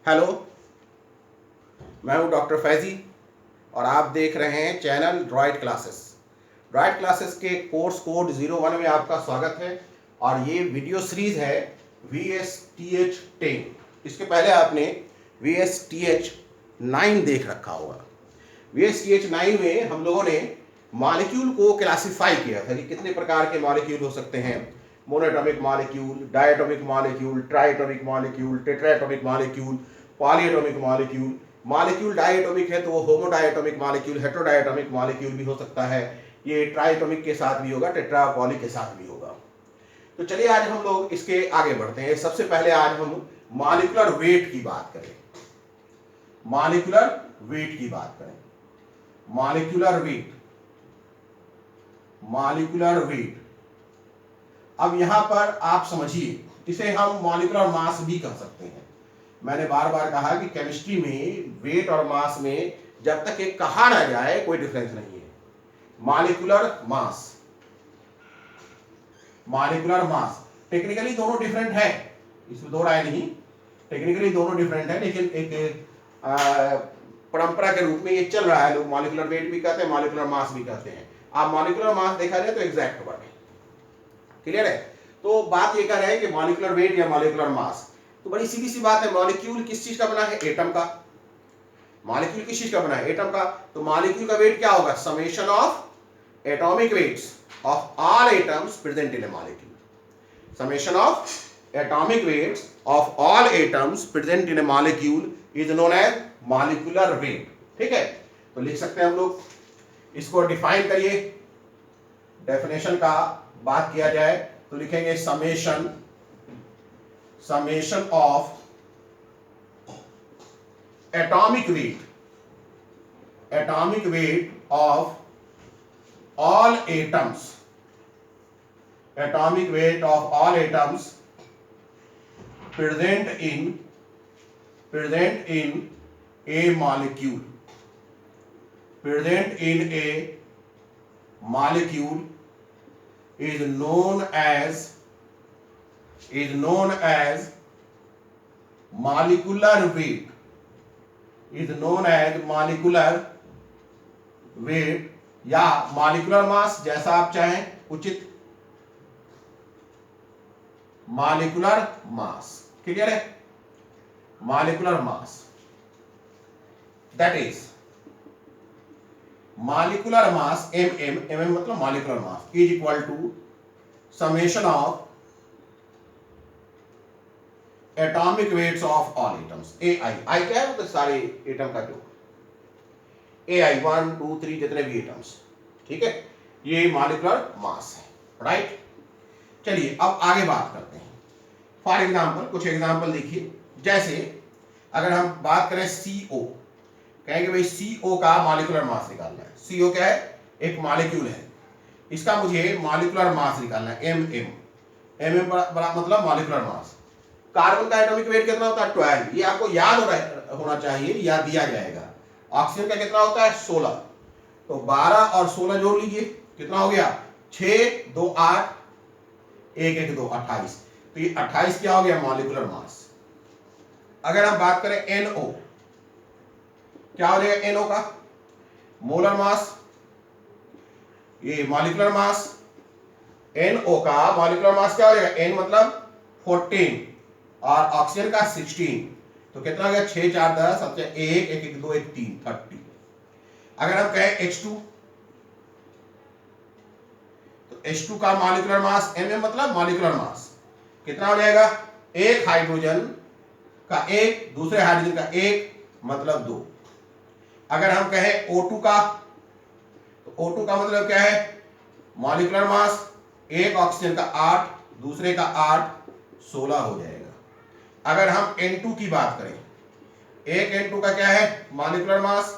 Hello, मैं हूं doctor Faizi और आप देख रहे हैं channel droid classes. Droid classes के कोर्स कोड 01 में आपका स्वागत है और ये वीडियो सीरीज है VSTH 10। इसके पहले आपने VSTH 9 देख रखा होगा। VSTH 9 में हम लोगों ने मॉलिक्यूल को क्लासिफाई किया था कि कितने प्रकार के मॉलिक्यूल हो सकते हैं। Monoatomic molecule, diatomic molecule, triatomic molecule, tetraatomic molecule, polyatomic molecule. Molecule diatomic है तो वो होमोडायटॉमिक मॉलिक्यूल, हेटेरोडायटॉमिक मॉलिक्यूल भी हो सकता है। ये ट्राइएटॉमिक के साथ भी होगा, टेट्रा पॉली के साथ भी होगा। तो चलिए आज हम लोग इसके आगे बढ़ते हैं। सबसे पहले आज हम मॉलिक्यूलर वेट की बात करें। मॉलिक्यूलर वेट की बात करें। Molecular weight, molecular wait. अब यहां पर आप समझिए, इसे हम मॉलिक्यूलर मास भी कह सकते हैं। मैंने बार बार कहा कि केमिस्ट्री में वेट और मास में जब तक ये कहा ना जाए कोई डिफरेंस नहीं है। Molecular mass, molecular mass technically दोनों डिफरेंट है, इसमें दो राय नहीं। टेक्निकली दोनों डिफरेंट है, लेकिन एक परंपरा के रूप में ये चल रहा है। लोग मॉलिक्यूलर वेट भी कहते हैं, मॉलिक्यूलर मास भी कहते हैं। आप मॉलिक्यूलर मास देखा जाए तो एग्जैक्ट वर्ड है। क्लियर है? तो बात ये कर रहे हैं कि मॉलिक्यूलर वेट या मॉलिक्यूलर मास, तो बड़ी सीधी सी बात है। मॉलिक्यूल किस चीज का बना है? एटम का। मॉलिक्यूल किस चीज का बना है? एटम का। तो मॉलिक्यूल का वेट क्या होगा? Summation of atomic weights of all atoms present in a molecule. Summation of atomic weights of all atoms present in a molecule is known as molecular weight. ठीक है, तो लिख सकते हैं हम लोग। इसको डिफाइन करिए। डेफिनेशन का बात किया जाए तो लिखेंगे summation, summation of atomic weight, atomic weight of all atoms, atomic weight of all atoms present in a molecule, present in a molecule is known as molecular weight, is known as molecular weight या molecular mass, जैसा आप चाहें उचित। molecular mass clear है? molecular mass that is molecular mass mm मतलब molecular mass is equal to summation of atomic weights of all atoms। ai क्या है? तो सारे एटम का जो ai 1 2 3 जितने भी एटम्स, ठीक है, ये मॉलिक्यूलर मास है। राइट, चलिए अब आगे बात करते हैं। फॉर एग्जांपल कुछ एग्जांपल देखिए। जैसे अगर हम बात करें CO, कहेंगे भाई CO का मॉलिक्यूलर मास निकालना है। CO क्या है? एक मॉलिक्यूल है, इसका मुझे मॉलिक्यूलर मास निकालना है mm मतलब मॉलिक्यूलर मास। कार्बन का एटॉमिक वेट कितना होता है? 12। ये आपको याद होना चाहिए, या दिया जाएगा। ऑक्सीजन का कितना होता है? 16। तो 12 और 16 जोड़ लीजिए, कितना हो गया? 6 2 8 1 1 2 28। तो ये 28 क्या हो गया? Molecular mass. अगर हम बात करें NO, क्या हो जाएगा NO का? मोलर मास, ये मॉलिक्यूलर मास। NO का मॉलिक्यूलर मास क्या हो जाएगा? N मतलब 14 और ऑक्सीजन का 16। तो कितना हो गया? 6 4 10 सबसे 1 1 1 2 1 3 30। अगर हम कहें H2, तो H2 का मॉलिक्यूलर मास mm मतलब मॉलिक्यूलर मास कितना हो जाएगा? एक हाइड्रोजन का 1, दूसरे हाइड्रोजन का 1 मतलब 2। अगर हम कहें O2 का, तो O2 का मतलब क्या है? मॉलिक्यूलर मास एक ऑक्सीजन का 8, दूसरे का 8 16 हो जाएगा। अगर हम N2 की बात करें, एक N2 का क्या है? मॉलिक्यूलर मास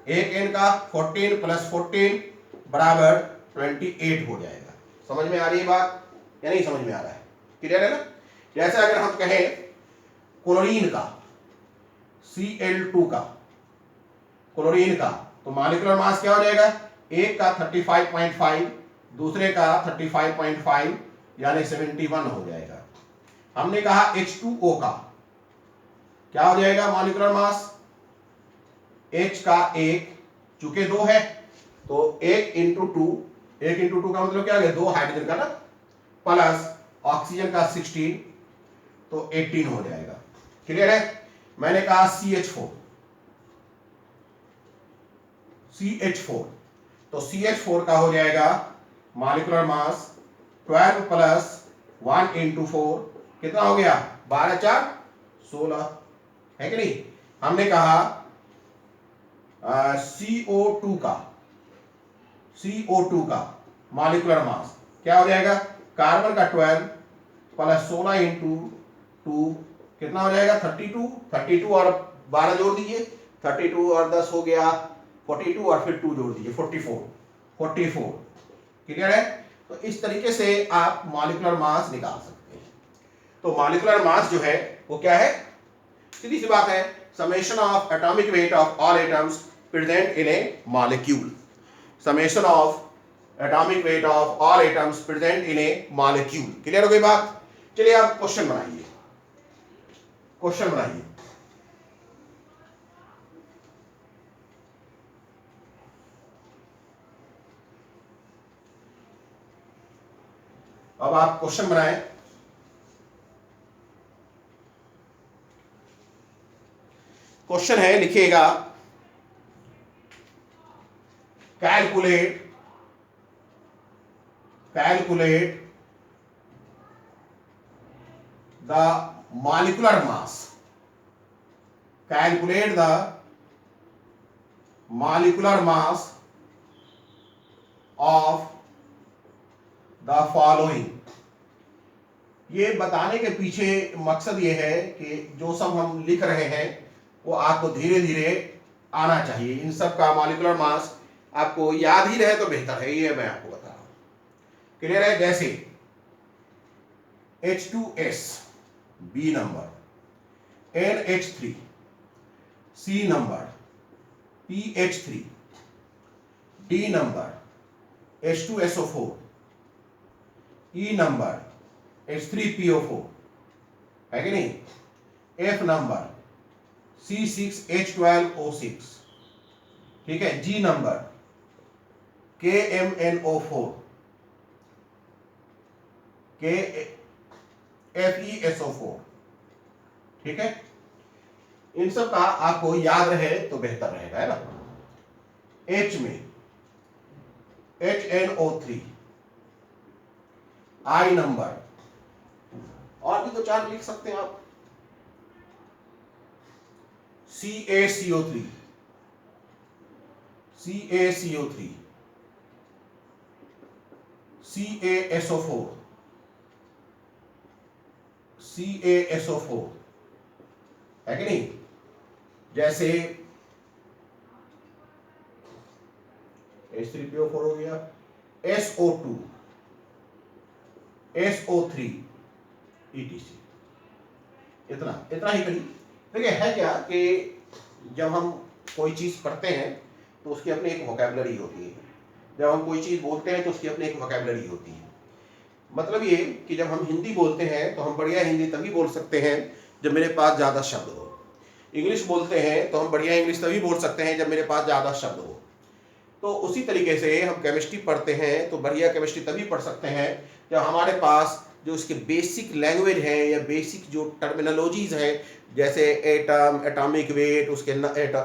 एक N का 14 + 14 बराबर 28 हो जाएगा। समझ में आ रही है बात या नहीं समझ में आ रहा है? क्लियर है ना? जैसे अगर हम कहें क्लोरीन का, Cl2 का, क्लोरीन का, तो मॉलिक्यूलर मास क्या हो जाएगा? एक का 35.5, दूसरे का 35.5 यानी 71 हो जाएगा। हमने कहा H2O का, क्या हो जाएगा मॉलिक्यूलर मास? H का 1, चूंकि 2 है तो 1 इंटू 2, 1 इंटू 2 का मतलब क्या हो गया? 2 हाइड्रोजन का ना, प्लस ऑक्सीजन का 16, तो 18 हो जाएगा। क्लियर है? मैंने कहा CH4, CH4, तो CH4 का हो जाएगा मॉलिक्यूलर मास 12 प्लस 1 इंटू 4, कितना हो गया? 12 4 16, है कि नहीं? हमने कहा CO2 का, CO2 का मॉलिक्यूलर मास क्या हो जाएगा? कार्बन का 12 प्लस 16 इंटू 2, कितना हो जाएगा? 32, 32 और 12 जोड़ दीजिए, 32 और 10 हो गया 42, और फिर 2 जोड़ दीजिए 44, 44। क्लियर है? तो इस तरीके से आप मॉलिक्यूलर मास निकाल सकते हैं। तो मॉलिक्यूलर मास जो है वो क्या है? सीधी सी बात है, summation of atomic weight of all atoms present in a molecule. Summation of atomic weight of all atoms present in a molecule. Clear हो गई बात? चलिए आप क्वेश्चन बनाइए, क्वेश्चन बनाइए। अब आप क्वेश्चन बनाएं। क्वेश्चन है, लिखिएगा calculate the molecular mass, calculate the molecular mass of the following. ये बताने के पीछे मकसद ये है कि जो सब हम लिख रहे हैं वो आपको धीरे धीरे आना चाहिए। इन सब का मॉलिक्यूलर मास आपको याद ही रहे तो बेहतर है, ये मैं आपको बता रहा हूं। क्लियर है? जैसे H2S B number, NH3 C number, PH3 D number, H2SO4 E number, H3PO4, है कि नहीं? F नंबर C6H12O6, ठीक है? G नंबर KMNO4, FeSO4, ठीक है? इन सब का आपको याद रहे तो बेहतर रहेगा, है ना? H में HNO3, I नंबर, और भी दो चार लिख सकते हैं आप, CaCO3, CaCO3, CaSO4, CaSO4, है कि नहीं? जैसे H3PO4 हो गया, SO2, SO3, ETC। इतना इतना ही करिए। देखिए है क्या कि जब हम कोई चीज पढ़ते हैं तो उसकी अपनी एक वोकैबुलरी होती है, जब हम कोई चीज बोलते हैं तो उसकी अपनी एक वोकैबुलरी होती है। मतलब ये कि जब हम हिंदी बोलते हैं तो हम बढ़िया हिंदी तभी बोल सकते हैं जब मेरे पास ज़्यादा शब्द हो। इंग्लिश बोलते हैं तो हम बढ़िया इंग्लिश तभी बोल सकते हैं जब मेरे पास ज़्यादा शब्द हो। तो उसी तरीके से हम केमिस्ट्री पढ़ते हैं तो बढ़िया केमिस्ट्री तभी पढ़ सकते हैं जब हमारे पास जो उसके बेसिक लैंग्वेज है या बेसिक जो टर्मिनोलॉजीज है, जैसे एटम, एटॉमिक वेट, उसके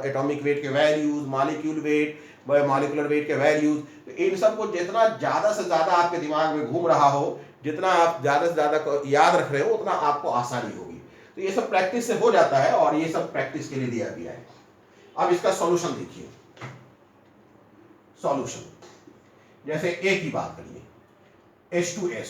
एटॉमिक वेट के values, molecule weight, molecular weight के वैल्यूज, तो इन सबको जितना ज़्यादा से ज़्यादा आपके दिमाग में घूम रहा हो, जितना आप ज़्यादा से ज़्यादा याद रख रहे हो, उतना आपको आसानी होगी। तो ये सब प्रैक्टिस से हो जाता है और ये सब प्रैक्टिस के लिए दिया गया है। अब इसका सॉल्यूशन देखिए। सॉल्यूशन जैसे ए की बात करिए, H2S,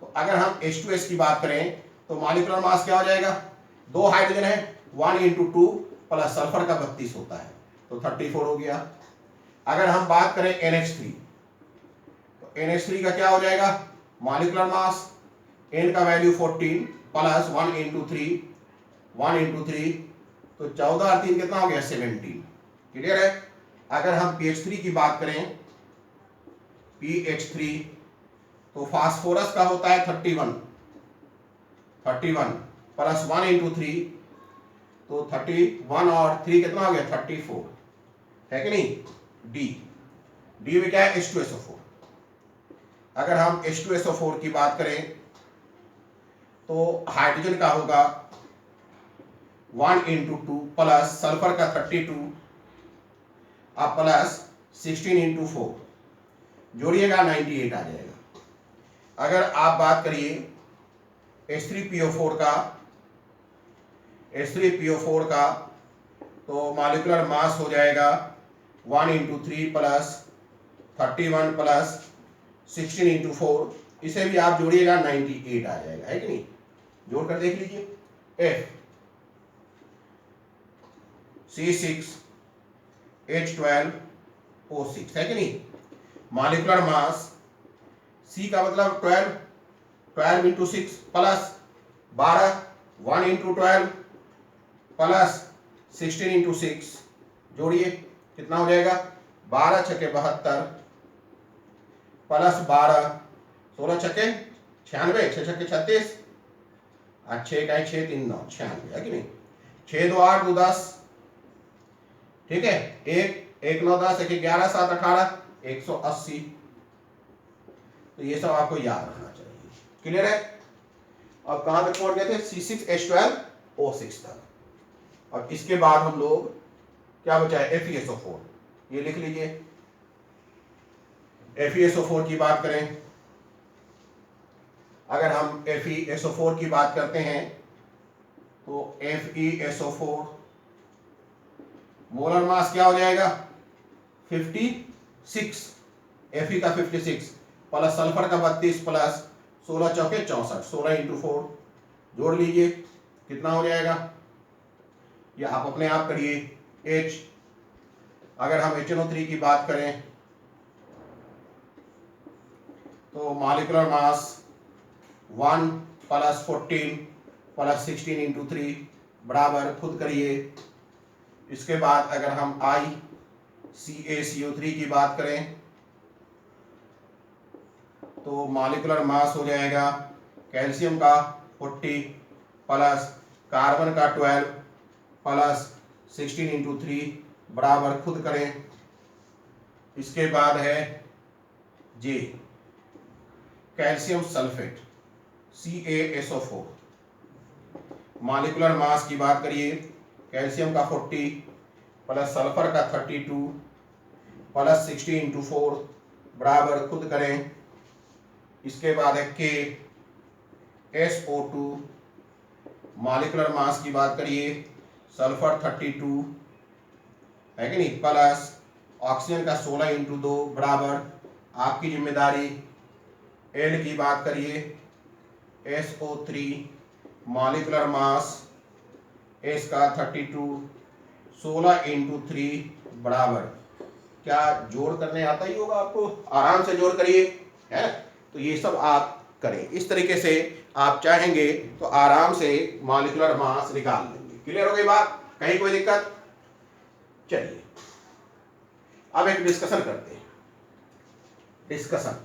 तो अगर हम H2S की बात करें तो मॉलिक्यूलर मास क्या हो जाएगा? 2 हाइड्रोजन है, 1 इंटू 2 प्लस सल्फर का 32 होता है, तो 34 हो गया। अगर हम बात करें NH3, तो NH3 का क्या हो जाएगा? मॉलिक्यूलर मास N का वैल्यू 14 प्लस 1 इंटू 3, 1 इंटू 3, तो 14 और 3 कितना हो गया? 17। क्लियर है? अगर हम PH3 की बात करें, PH3, तो फास्फोरस का होता है 31 प्लस 1 इंटू 3, तो 31 और 3 कितना हो गया 34, है कि नहीं। डी में क्या है H2SO4। अगर हम H2SO4 की बात करें तो हाइड्रोजन का होगा 1 × 2 प्लस सल्फर का 32 अब प्लस 16 × 4 जोड़िएगा 98 आ जाएगा। अगर आप बात करिए H3PO4 का तो मॉलिक्यूलर मास हो जाएगा 1 × 3 प्लस 31 प्लस 16 × 4, इसे भी आप जोड़िएगा 98 आ जाएगा, है कि नहीं। जोड़ कर देख लीजिए F(C6H12O6) है कि नहीं। मॉलिक्यूलर मास C का मतलब 12 × 6 प्लस 12 1 × 12 प्लस 16 × 6 जोड़िए कितना हो जाएगा 12 × 6 = 72 प्लस 12 16 × 6 = 96 6 × 6 = 36 और 6 का 6 3 9 96, है कि नहीं। 6 2 8 2 10, ठीक है। 1 9 10 1 11 7 18 180। तो ये सब आपको याद रखना चाहिए, क्लियर है। अब कहां तक पहुंच गए थे C6H12O6 तक। और इसके बाद हम लोग क्या बचा है FeSO4, ये लिख लीजिए। FeSO4 की बात करें, अगर हम FeSO4 की बात करते हैं तो FeSO4 मोलर मास क्या हो जाएगा 56, Fe का 56 प्लस सल्फर का 32 प्लस 16 चौके 64 16 × 4 जोड़ लीजिए कितना हो जाएगा, या आप अपने आप करिए। H अगर हम HNO3 की बात करें तो मॉलिक्यूलर मास 1 प्लस 14 प्लस 16 × 3 बराबर खुद करिए। इसके बाद अगर हम ICaCO3 की बात करें तो मॉलिक्यूलर मास हो जाएगा कैल्शियम का 40 प्लस कार्बन का 12 प्लस 16 × 3 बराबर खुद करें। इसके बाद है J calcium sulphate CaSO4, molecular mass की बात करिए कैल्शियम का 40 प्लस सल्फर का 32 प्लस 16 × 4 बराबर खुद करें। इसके बाद है KSO2, मॉलिक्यूलर मास की बात करिए सल्फर 32, है कि नहीं, प्लस ऑक्सीजन का 16 × 2 बराबर आपकी जिम्मेदारी। L की बात करिए SO3, मॉलिक्यूलर मास S का 32 16 × 3 बराबर, क्या जोड़ करने आता ही होगा आपको, आराम से जोड़ करिए, है। तो ये सब आप करें, इस तरीके से आप चाहेंगे तो आराम से मॉलिक्यूलर मास निकाल लेंगे। क्लियर हो गई बात, कहीं कोई दिक्कत। चलिए अब एक डिस्कशन करते हैं। डिस्कशन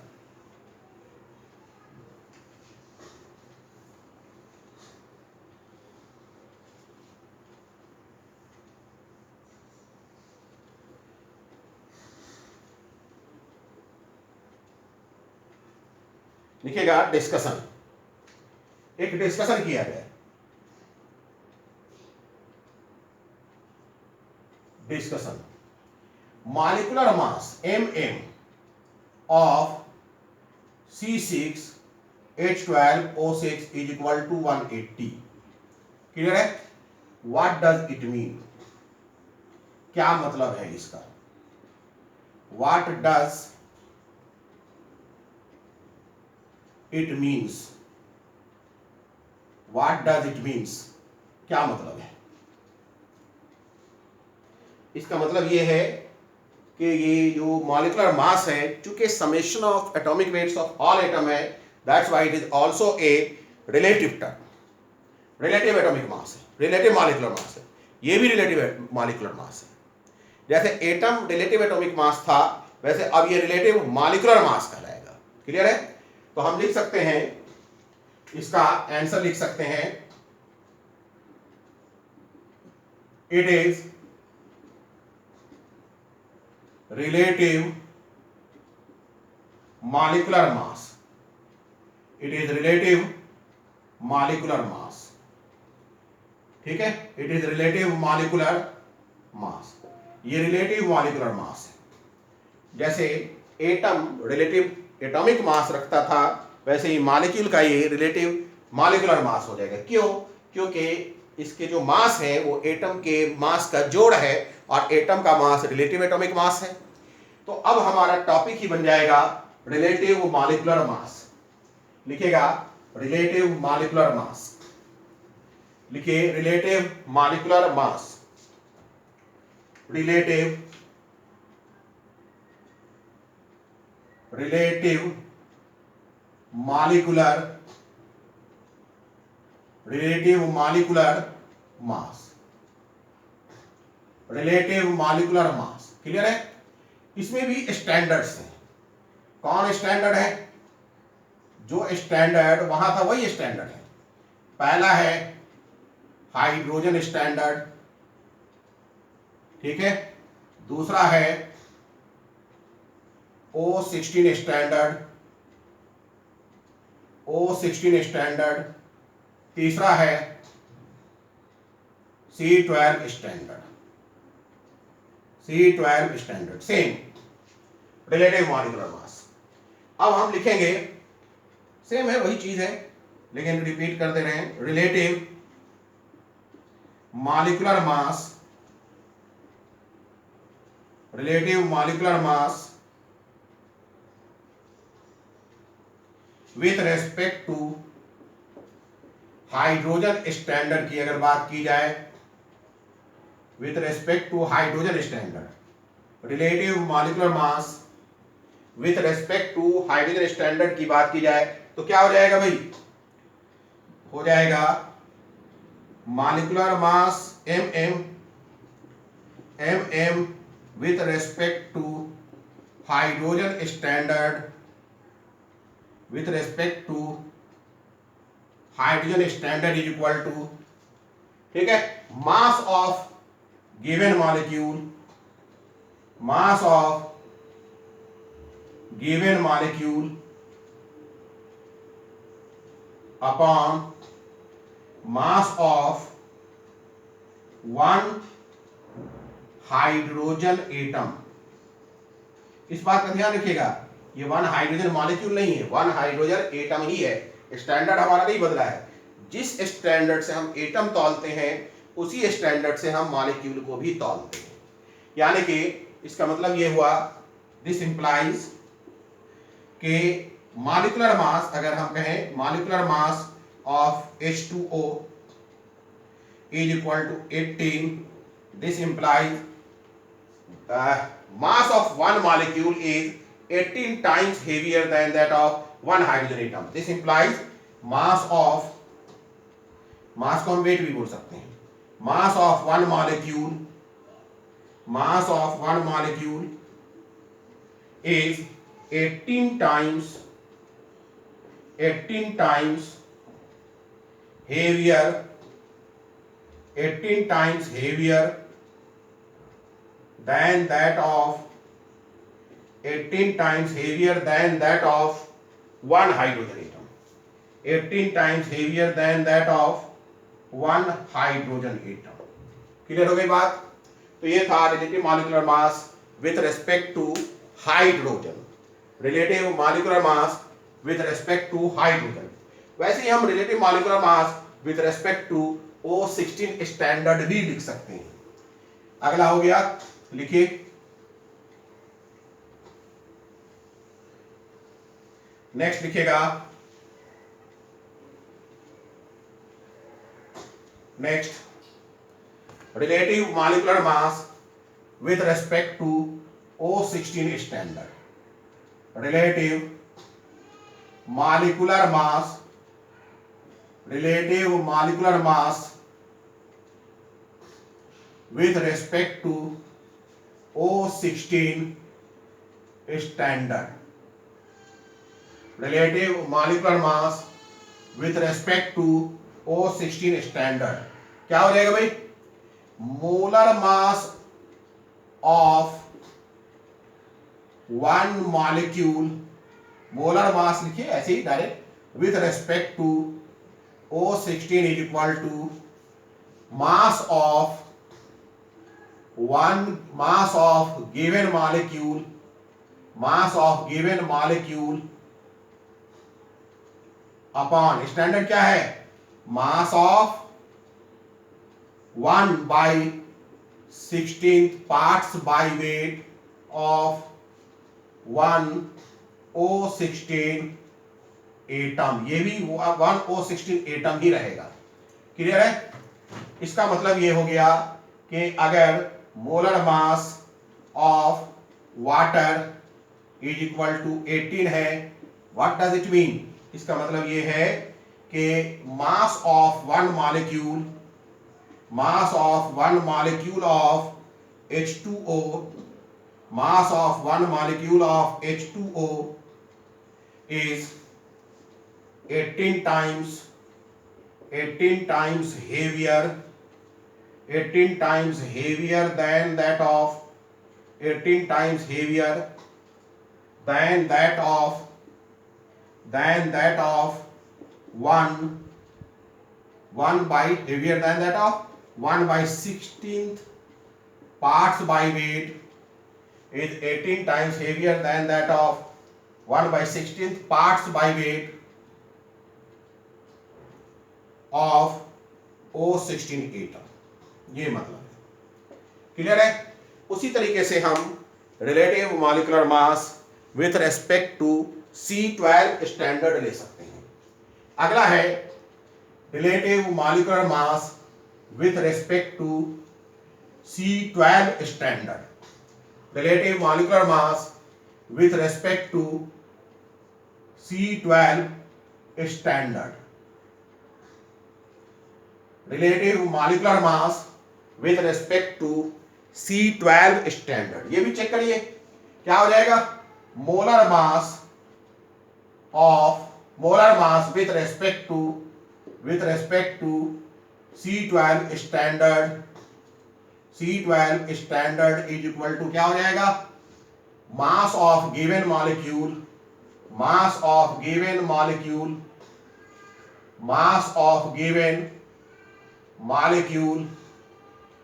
लिखिएगा डिस्कशन, एक डिस्कशन किया गया। Discussion molecular mass mm of C6H12O6 is equal to 180। Clear है। व्हाट डज इट मीन, क्या मतलब है इसका, what does it means, what does it means क्या मतलब है। इसका मतलब ये है कि ये जो मॉलिक्यूलर मास है, चूंकि summation of atomic weights of all atom है, that's why it is also a relative term. Relative atomic mass है, रिलेटिव मॉलिक्यूलर मास है, ये भी रिलेटिव मॉलिक्यूलर मास है। जैसे एटम रिलेटिव एटॉमिक मास था, वैसे अब ये रिलेटिव मॉलिक्यूलर मास कहलाएगा। क्लियर है। तो हम लिख सकते हैं, इसका आंसर लिख सकते हैं it is relative molecular mass. It is relative molecular mass. ठीक है, it is relative molecular mass. ये relative molecular mass है। जैसे एटम relative atomic mass रखता था, वैसे ही मॉलिक्यूल का ये relative molecular mass हो जाएगा। क्यों? क्योंकि इसके जो मास है वो एटम के मास का जोड़ है और एटम का मास रिलेटिव एटॉमिक मास है। तो अब हमारा टॉपिक ही बन जाएगा रिलेटिव मॉलिक्यूलर मास। लिखेगा रिलेटिव मॉलिक्यूलर मास, लिखिए relative molecular mass, relative molecular mass, relative molecular मास। क्लियर है? इसमें भी स्टैंडर्ड्स हैं। कौन स्टैंडर्ड है? जो स्टैंडर्ड वहां था वही स्टैंडर्ड है। पहला है हाइड्रोजन स्टैंडर्ड, ठीक है। दूसरा है O16 स्टैंडर्ड, O16 स्टैंडर्ड। तीसरा है C12 standard, C12 standard. Same relative molecular मास। अब हम लिखेंगे, सेम है, वही चीज है, लेकिन रिपीट करते रहें। Relative molecular mass, relative molecular mass with respect to hydrogen standard की अगर बात की जाए, with respect to hydrogen standard, relative molecular mass with respect to hydrogen standard की बात की जाए तो क्या हो जाएगा भाई? हो जाएगा molecular mass mm with respect to hydrogen standard, with respect to hydrogen standard is equal to, ठीक है, mass of given molecule, mass of given molecule upon mass of one hydrogen atom. इस बात का ध्यान रखिएगा, ये वन हाइड्रोजन मॉलिक्यूल नहीं है, वन हाइड्रोजन एटम ही है। स्टैंडर्ड हमारा नहीं बदला है। जिस स्टैंडर्ड से हम एटम तौलते हैं उसी स्टैंडर्ड से हम मॉलिक्यूल को भी तौलते हैं। यानी कि इसका मतलब ये हुआ, दिस इंप्लाइज कि मॉलिक्यूलर मास, अगर हम कहें molecular mass of H2O is equal to 18, this implies mass of one molecule is 18 times heavier than that of one hydrogen atom. This implies mass of, मास को हम वेट भी बोल सकते हैं, मास of one molecule, mass of one molecule is 18 times heavier, 18 times heavier than that of, 18 times heavier than that of one hydrogen atom, 18 times heavier than that of one hydrogen atom। Clear हो गई बात? तो ये था relative molecular mass with respect to hydrogen, relative molecular mass with respect to hydrogen. वैसे ही हम relative molecular mass with respect to O16 standard भी लिख सकते हैं। अगला हो गया, लिखिए नेक्स्ट, लिखिएगा next relative molecular mass with respect to O16 standard, relative molecular mass, relative molecular mass with respect to O16 standard, relative molecular mass with respect to O16 standard। क्या हो जाएगा भाई? Molar mass of one molecule, molar mass लिखिए ऐसे ही direct, with respect to O16 is equal to mass of given molecule, mass of given molecule upon, standard क्या है, mass of 1/16 parts by weight of 1 O16 atom, ये भी 1 O16 atom ही रहेगा। Clear है? इसका मतलब ये हो गया कि अगर molar mass of water is equal to 18 है, व्हाट डज इट मीन, इसका मतलब ये है कि mass of one molecule, mass of one molecule of H2O, mass of one molecule of H2O is 18 times heavier, 18 times heavier than that of 18 times heavier than that of 1/16 parts by weight is 18 times heavier than that of 1/16 parts by weight of O16 atom, ये मतलब है। Clear है? उसी तरीके से हम relative molecular mass with respect to C12 standard ले सकते हैं। अगला है relative molecular mass with respect to C12 standard, relative molecular mass with respect to C12 standard, relative molecular mass with respect to C12 standard, ये भी check करिए क्या हो जाएगा, molar mass with respect to C12 standard, C12 standard is equal to क्या हो जाएगा, mass of given molecule, mass of given molecule, mass of given molecule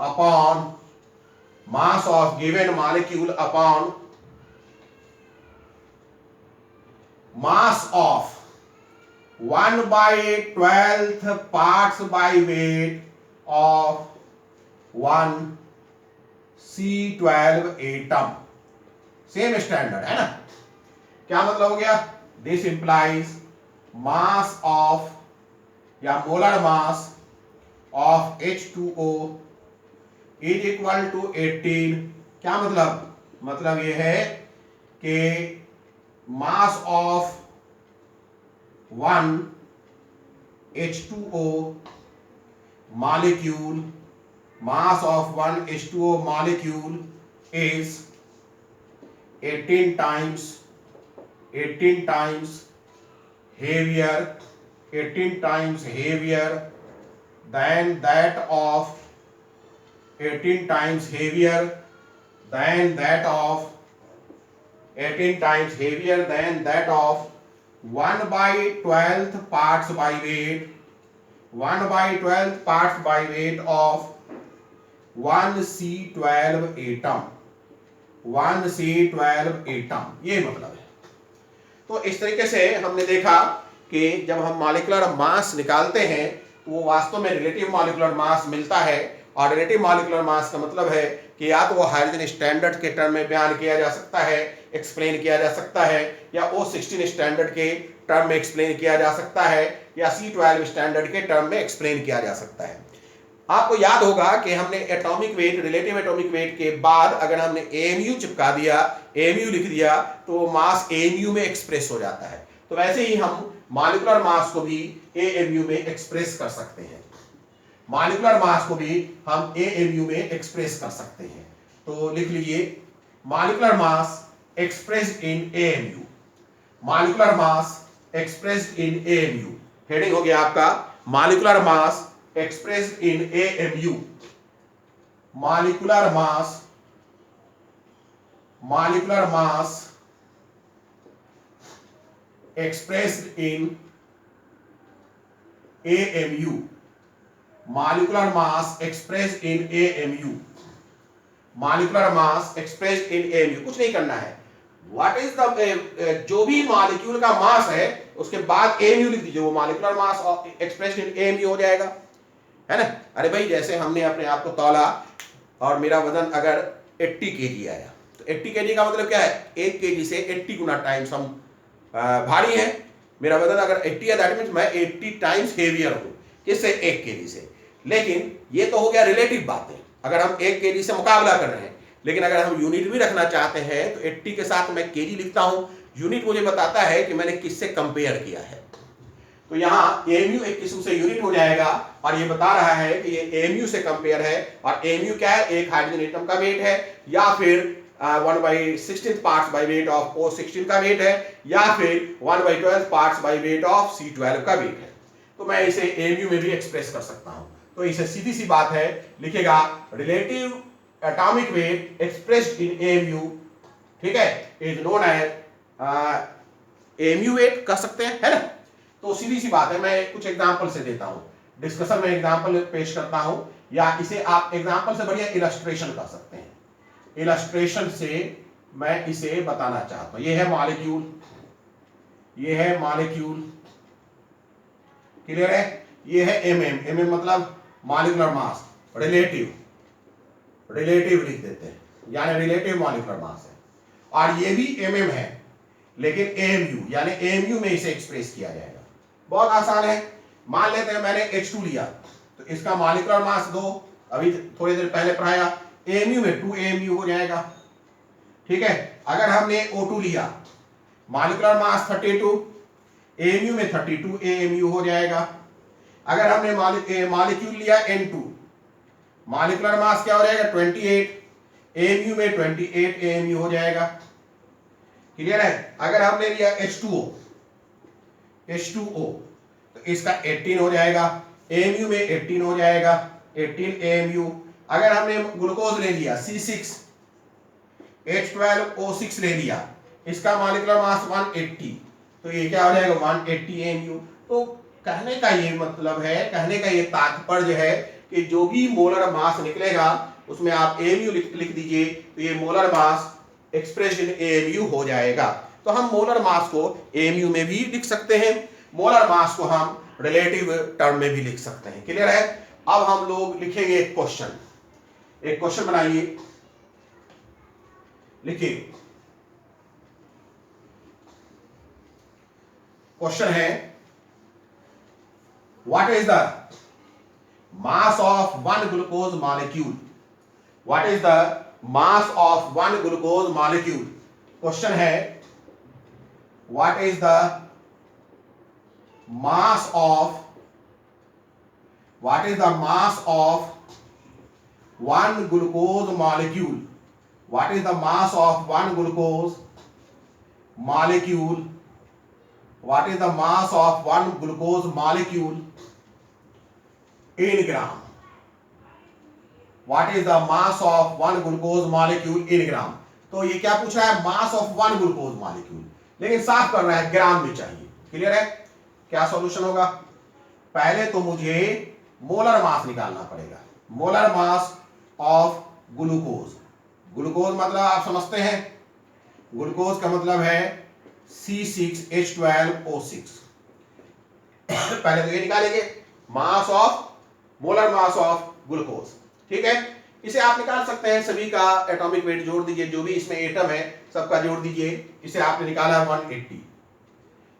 upon mass of given molecule upon mass of 1/12 parts by weight of 1 C12 atom, same standard है ना। क्या मतलब हो गया, this implies mass of या molar mass of H2O is equal to 18, क्या मतलब, मतलब ये है कि mass of 1 H2O molecule, mass of one H2O molecule is 18 times heavier, 18 times heavier than that of 18 times heavier than that of 18 times heavier than that of 1/12 parts by weight, 1/12 parts by weight of 1 C12 atom, 1 C12 atom, ये मतलब है। तो इस तरीके से हमने देखा कि जब हम मॉलिक्यूलर मास निकालते हैं तो वो वास्तव में रिलेटिव मॉलिक्यूलर मास मिलता है, और रिलेटिव मॉलिक्यूलर मास का मतलब है कि या तो वो हाइड्रोजन स्टैंडर्ड के टर्म में बयान किया जा सकता है, एक्सप्लेन किया जा सकता है, या O16 स्टैंडर्ड के टर्म में एक्सप्लेन किया जा सकता है, या C12 स्टैंडर्ड के टर्म में एक्सप्लेन किया जा सकता है। आपको याद होगा कि हमने atomic weight, relative atomic weight के बाद अगर हमने AMU चिपका दिया, AMU लिख दिया, तो मास AMU में एक्सप्रेस हो जाता है। तो वैसे ही हम मॉलिक्यूलर मास को भी AMU में एक्सप्रेस कर सकते हैं, मॉलिक्यूलर मास को भी हम AMU में एक्सप्रेस कर सकते हैं। तो लिख लीजिए molecular mass expressed in AMU, molecular mass expressed in AMU, heading हो गया आपका molecular mass expressed in AMU, molecular mass expressed in AMU, molecular mass expressed in AMU, molecular mass expressed in AMU। कुछ नहीं करना है, what is the जो भी molecule का मास है उसके बाद AMU लिख दीजिए, वो molecular mass expressed in AMU हो जाएगा, है ना। अरे भाई जैसे हमने अपने आप को तौला और मेरा वजन अगर 80 kg आया तो 80 kg का मतलब क्या है, 1 kg से 80 गुना टाइम्स हम भारी है। मेरा वजन अगर 80 है दैट मींस मैं 80 टाइम्स हेवियर हूं, किससे, 1 kg से। लेकिन ये तो हो गया रिलेटिव बातें, अगर हम 1 kg से मुकाबला कर रहे हैं। लेकिन अगर हम यूनिट भी रखना चाहते हैं तो 80 के साथ मैं kg लिखता हूं, यूनिट मुझे बताता है कि मैंने किससे कंपेयर किया है। तो यहाँ AMU एक किस्म से यूनिट हो जाएगा और ये बता रहा है कि ये AMU से कंपेयर है, और AMU क्या है, एक हाइड्रोजन एटम का वेट है, या फिर 1/16 parts by weight of O16 का वेट है, या फिर 1/12 parts by weight of C12 का वेट है। तो मैं इसे AMU में भी एक्सप्रेस कर सकता हूं। तो इसे सीधी सी बात है, लिखेगा relative atomic weight expressed in AMU, ठीक है, is known as AMU weight कर सकते हैं, है ना। तो सीधी सी बात है, मैं कुछ एग्जांपल से देता हूं, डिस्कशन में एग्जांपल पेश करता हूं, या इसे आप एग्जांपल से बढ़िया इलस्ट्रेशन कर सकते हैं। इलस्ट्रेशन से मैं इसे बताना चाहता हूं, ये है मॉलिक्यूल, ये है मॉलिक्यूल, क्लियर है। ये है MM मतलब मॉलिक्यूलर मास, रिलेटिव लिख देते हैं, यानी रिलेटिव मॉलिक्यूलर मास है। और ये भी MM है, लेकिन AMU यानी AMU में इसे एक्सप्रेस किया जाएगा। बहुत आसान है, मान लेते हैं मैंने H2 लिया, तो इसका मॉलिक्यूलर मास 2, अभी थोड़ी देर पहले पढ़ाया, AMU में 2 AMU हो जाएगा, ठीक है। अगर हमने O2 लिया, मॉलिक्यूलर मास 32, AMU में 32 AMU हो जाएगा। अगर हमने मॉलिक्यूल लिया N2, मॉलिक्यूलर मास क्या हो जाएगा, 28, AMU में 28 AMU हो जाएगा, क्लियर है। अगर हमने लिया H2O, तो इसका 18 हो जाएगा, AMU में 18 हो जाएगा, 18 AMU। अगर हमने ग्लूकोज ले लिया C6, H12O6 ले लिया, इसका मॉलिक्यूलर मास 180, तो ये क्या हो जाएगा, 180 AMU। तो कहने का ये मतलब है, कहने का ये तात्पर्य है कि जो भी मोलर मास निकलेगा उसमें आप AMU लिख दीजिए, तो ये molar mass expressed in AMU हो जाएगा। तो हम मोलर मास को AMU में भी लिख सकते हैं, मोलर मास को हम रिलेटिव टर्म में भी लिख सकते हैं, क्लियर है। अब हम लोग लिखेंगे एक क्वेश्चन बनाइए, लिखिए। क्वेश्चन है, what is the mass of one glucose molecule, what is the mass of one glucose molecule. Question है, what is the mass of one glucose molecule, what is the mass of one glucose molecule, what is the mass of one glucose molecule in gram, what is the mass of one glucose molecule in gram। तो ये क्या पूछ रहा है, mass of one glucose molecule, लेकिन साफ कर रहा है ग्राम में चाहिए, क्लियर है। क्या सॉल्यूशन होगा, पहले तो मुझे मोलर मास निकालना पड़ेगा, molar mass of glucose. Glucose मतलब आप समझते हैं, ग्लूकोज का मतलब है C6H12O6। पहले तो ये निकालेंगे, mass of, molar mass of glucose, ठीक है। इसे आप निकाल सकते हैं, सभी का एटॉमिक वेट जोड़ दीजिए, जो भी इसमें एटम है सबका जोड़ दीजिए, इसे आपने निकाला 180,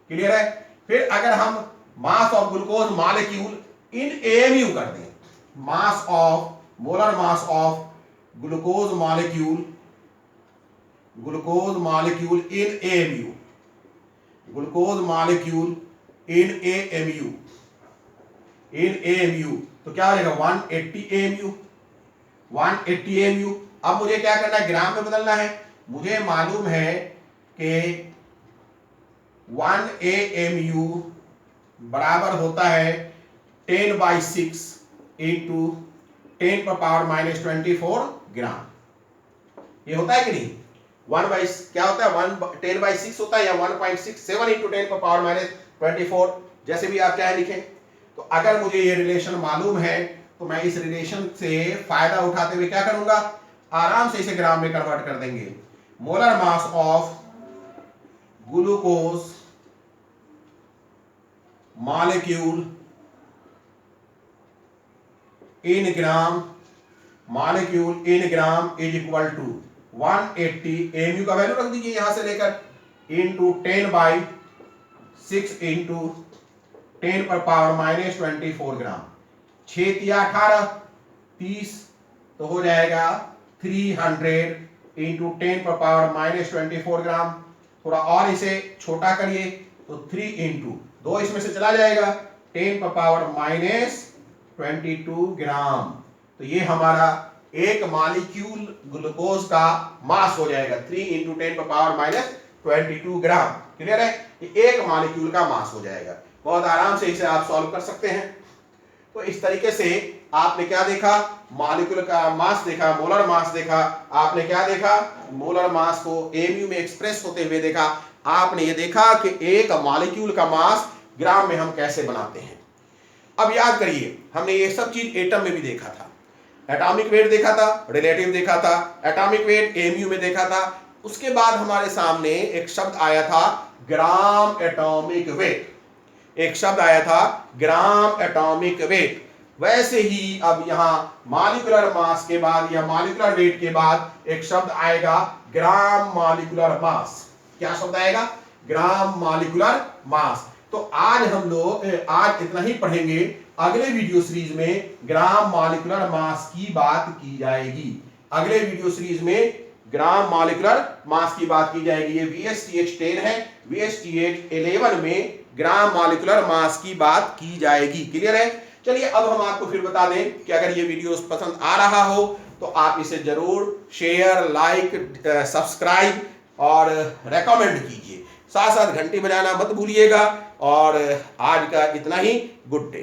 क्लियर है। फिर अगर हम मास of glucose molecule in AMU कर दें, mass of, molar mass of glucose molecule in AMU, glucose molecule in AMU, तो क्या हो जाएगा, 180 AMU। अब मुझे क्या करना है, ग्राम में बदलना है। मुझे मालूम है कि 1 AMU बराबर होता है 10/6 इंटू 10 पर पावर माइनस 24 ग्राम। ये होता है कि नहीं? 1 बाई क्या होता है 10/6 होता है या 1.67 इंटू 10 पर पावर माइनस 24, जैसे भी आप चाहे लिखें। तो अगर मुझे ये रिलेशन मालूम है तो मैं इस रिलेशन से फायदा उठाते हुए क्या करूंगा, आराम से इसे ग्राम में कन्वर्ट कर देंगे। Molar mass of glucose molecule in gram is equal to 180 AMU का वैल्यू रख दीजिए यहां से लेकर इंटू 10/6 इंटू 10 पर पावर माइनस 24 ग्राम। 6 × 18 30 तो हो जाएगा 300 इंटू 10 पर पावर माइनस 24 ग्राम। थोड़ा और इसे छोटा करिए तो 3 इंटू 2 इसमें से चला जाएगा 10 पर पावर माइनस 22 ग्राम। तो ये हमारा एक मॉलिक्यूल ग्लूकोज का मास हो जाएगा 3 इंटू 10 पर पावर माइनस 22 ग्राम। क्लियर है? ये एक मॉलिक्यूल का मास हो जाएगा। बहुत आराम से इसे आप सॉल्व कर सकते हैं। तो इस तरीके से आपने क्या देखा, मॉलिक्यूल का मास देखा, मोलर मास देखा। आपने क्या देखा, मोलर मास को एमयू में एक्सप्रेस होते हुए देखा। आपने ये देखा कि एक मॉलिक्यूल का मास ग्राम में हम कैसे बनाते हैं। अब याद करिए, हमने ये सब चीज एटम में भी देखा था। एटॉमिक वेट देखा था, रिलेटिव देखा था, एटॉमिक वेट एमयू में देखा था। उसके बाद हमारे सामने एक शब्द आया था ग्राम एटॉमिक वेट। एक शब्द आया था ग्राम एटॉमिक वेट। वैसे ही अब यहां मॉलिक्यूलर मास के बाद या मॉलिक्यूलर वेट के बाद एक शब्द आएगा ग्राम मॉलिक्यूलर मास। क्या शब्द आएगा? Gram molecular mass. तो आज हम लोग इतना ही पढ़ेंगे। अगले वीडियो सीरीज में ग्राम मॉलिक्यूलर मास की बात की जाएगी। अगले वीडियो सीरीज में ग्राम मॉलिक्यूलर मास की बात की जाएगी। ये VSTH 10 है। VSTH 11 में ग्राम मॉलिक्यूलर मास की बात की जाएगी। क्लियर है? चलिए अब हम आपको फिर बता दें कि अगर ये वीडियो पसंद आ रहा हो तो आप इसे जरूर शेयर, लाइक, सब्सक्राइब और रेकमेंड कीजिए। साथ साथ घंटी बजाना मत भूलिएगा। और आज का इतना ही। Good day.